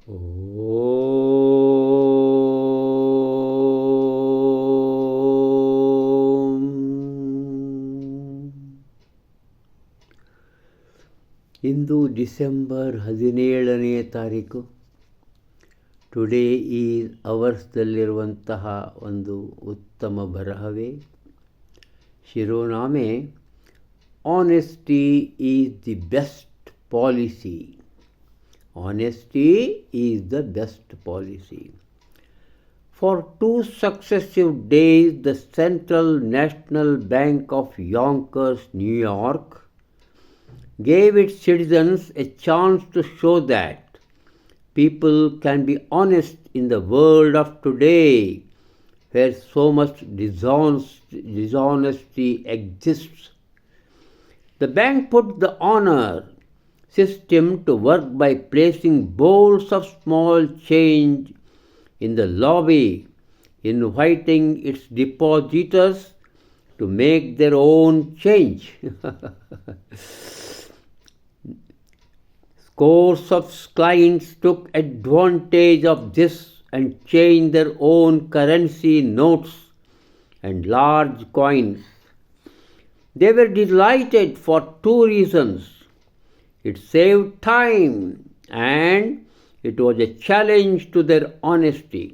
ಇಂದು December 17ನೇ ತಾರೀಕು. Today is ಅವರ್ಸ್ದಲ್ಲಿರುವಂತಹ ಒಂದು ಉತ್ತಮ ಬರಹವೇ. ಶಿರೋನಾಮೆ honesty is the best policy. Honesty is the best policy. For 2 successive days, the Central National Bank of Yonkers, New York, gave its citizens a chance to show that people can be honest in the world of today, where so much dishonesty exists. The bank put the honor system to work by placing bowls of small change in the lobby, inviting its depositors to make their own change. Scores of clients took advantage of this and changed their own currency notes and large coins. They were delighted for 2 reasons. It saved time and it was a challenge to their honesty.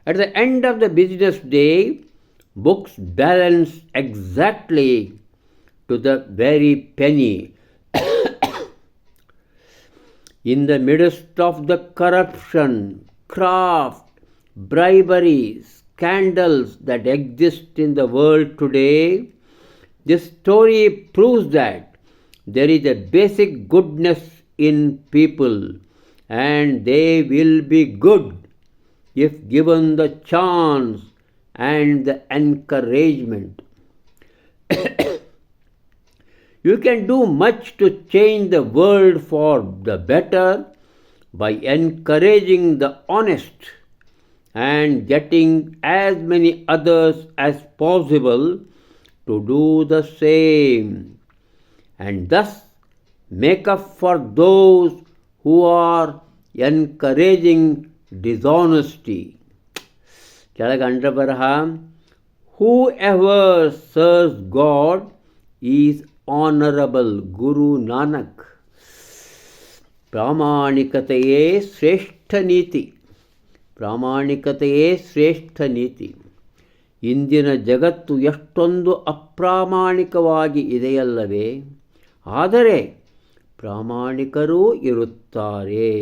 At the end of the business day, books balanced exactly to the very penny. In the midst of the corruption, graft, bribery, scandals that exist in the world today, this story proves that there is a basic goodness in people, and they will be good if given the chance and the encouragement. You can do much to change the world for the better by encouraging the honest and getting as many others as possible to do the same, and thus make up for those who are encouraging dishonesty. ಕೆಳಗಂಡ ಬರಹ, whoever serves God is honorable. Guru Nanak. ಪ್ರಾಮಾಣಿಕತೆಯೇ ಶ್ರೇಷ್ಠ ನೀತಿ. ಪ್ರಾಮಾಣಿಕತೆಯೇ ಶ್ರೇಷ್ಠ ನೀತಿ. ಇಂದಿನ ಜಗತ್ತು ಎಷ್ಟೊಂದು ಅಪ್ರಾಮಾಣಿಕವಾಗಿ ಇದೆಯಲ್ಲವೇ? ಆದರೆ ಪ್ರಾಮಾಣಿಕರೂ ಇರುತ್ತಾರೆ.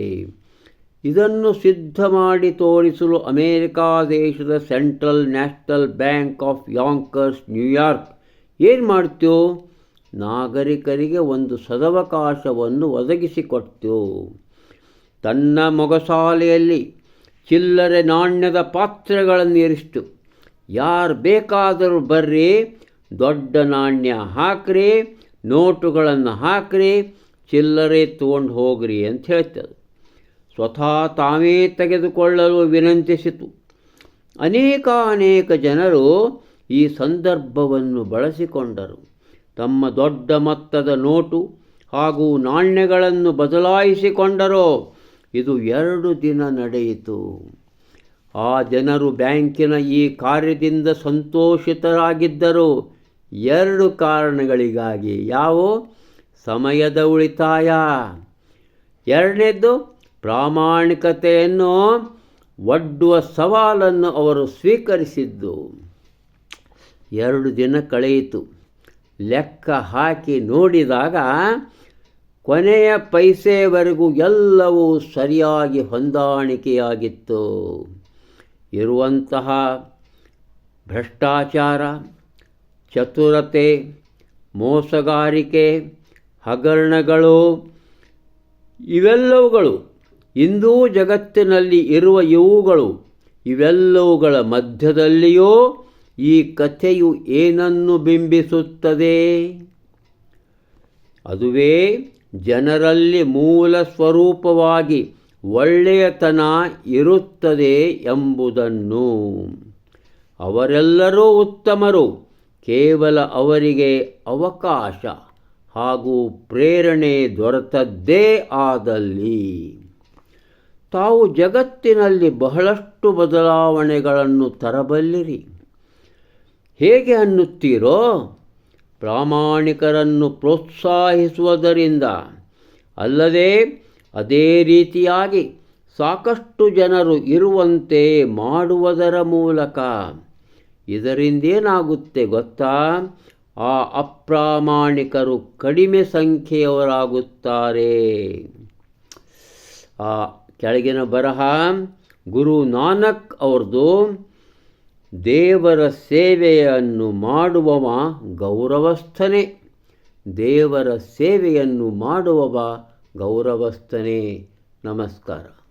ಇದನ್ನು ಸಿದ್ಧ ಮಾಡಿ ತೋರಿಸಲು ಅಮೇರಿಕಾ ದೇಶದ Central National Bank of Yonkers, New York ಏನು ಮಾಡ್ತು? ನಾಗರಿಕರಿಗೆ ಒಂದು ಸದವಕಾಶವನ್ನು ಒದಗಿಸಿಕೊಡ್ತು. ತನ್ನ ಮೊಗಸಾಲೆಯಲ್ಲಿ ಚಿಲ್ಲರೆ ನಾಣ್ಯದ ಪಾತ್ರೆಗಳನ್ನು ಇರಿಸಿತು. ಯಾರು ಬೇಕಾದರೂ ಬರ್ರಿ, ದೊಡ್ಡ ನಾಣ್ಯ ಹಾಕ್ರಿ, ನೋಟುಗಳನ್ನು ಹಾಕ್ರಿ, ಚಿಲ್ಲರೆ ತೊಗೊಂಡು ಹೋಗ್ರಿ ಅಂತ ಹೇಳ್ತದೆ. ಸ್ವತಃ ತಾವೇ ತೆಗೆದುಕೊಳ್ಳಲು ವಿನಂತಿಸಿತು. ಅನೇಕ ಜನರು ಈ ಸಂದರ್ಭವನ್ನು ಬಳಸಿಕೊಂಡರು. ತಮ್ಮ ದೊಡ್ಡ ಮೊತ್ತದ ನೋಟು ಹಾಗೂ ನಾಣ್ಯಗಳನ್ನು ಬದಲಾಯಿಸಿಕೊಂಡರು. ಇದು 2 ದಿನ ನಡೆಯಿತು. ಆ ಜನರು ಬ್ಯಾಂಕಿನ ಈ ಕಾರ್ಯದಿಂದ ಸಂತೋಷಿತರಾಗಿದ್ದರು. 2 ಕಾರಣಗಳಿಗಾಗಿ. ಯಾವು? ಸಮಯದ ಉಳಿತಾಯ. ಎರಡನೇದ್ದು, ಪ್ರಾಮಾಣಿಕತೆಯನ್ನು ಒಡ್ಡುವ ಸವಾಲನ್ನು ಅವರು ಸ್ವೀಕರಿಸಿದ್ದು. 2 ದಿನ ಕಳೆಯಿತು. ಲೆಕ್ಕ ಹಾಕಿ ನೋಡಿದಾಗ ಕೊನೆಯ ಪೈಸೆವರೆಗೂ ಎಲ್ಲವೂ ಸರಿಯಾಗಿ ಹೊಂದಾಣಿಕೆಯಾಗಿತ್ತು. ಇರುವಂತಹ ಭ್ರಷ್ಟಾಚಾರ, ಚತುರತೆ, ಮೋಸಗಾರಿಕೆ, ಹಗರಣಗಳು ಇವೆಲ್ಲವುಗಳು ಇಂದೂ ಜಗತ್ತಿನಲ್ಲಿ ಇರುವ ಇವೆಲ್ಲವುಗಳ ಮಧ್ಯದಲ್ಲಿಯೂ ಈ ಕಥೆಯು ಏನನ್ನು ಬಿಂಬಿಸುತ್ತದೆ? ಅದುವೇ ಜನರಲ್ಲಿ ಮೂಲ ಸ್ವರೂಪವಾಗಿ ಒಳ್ಳೆಯತನ ಇರುತ್ತದೆ ಎಂಬುದನ್ನು. ಅವರೆಲ್ಲರೂ ಉತ್ತಮರು, ಕೇವಲ ಅವರಿಗೆ ಅವಕಾಶ ಹಾಗೂ ಪ್ರೇರಣೆ ದೊರೆತದ್ದೇ ಆದಲ್ಲಿ. ತಾವು ಜಗತ್ತಿನಲ್ಲಿ ಬಹಳಷ್ಟು ಬದಲಾವಣೆಗಳನ್ನು ತರಬಲ್ಲಿರಿ. ಹೇಗೆ ಅನ್ನುತ್ತೀರೋ? ಪ್ರಾಮಾಣಿಕರನ್ನು ಪ್ರೋತ್ಸಾಹಿಸುವುದರಿಂದ, ಅಲ್ಲದೆ ಅದೇ ರೀತಿಯಾಗಿ ಸಾಕಷ್ಟು ಜನರು ಇರುವಂತೆ ಮಾಡುವುದರ ಮೂಲಕ. ಇದರಿಂದೇನಾಗುತ್ತೆ ಗೊತ್ತಾ? ಆ ಅಪ್ರಾಮಾಣಿಕರು ಕಡಿಮೆ ಸಂಖ್ಯೆಯವರಾಗುತ್ತಾರೆ. ಆ ಕೆಳಗಿನ ಬರಹ ಗುರು ನಾನಕ್ ಅವ್ರದ್ದು. ದೇವರ ಸೇವೆಯನ್ನು ಮಾಡುವವ ಗೌರವಸ್ಥನೇ. ದೇವರ ಸೇವೆಯನ್ನು ಮಾಡುವವ ಗೌರವಸ್ಥನೇ. ನಮಸ್ಕಾರ.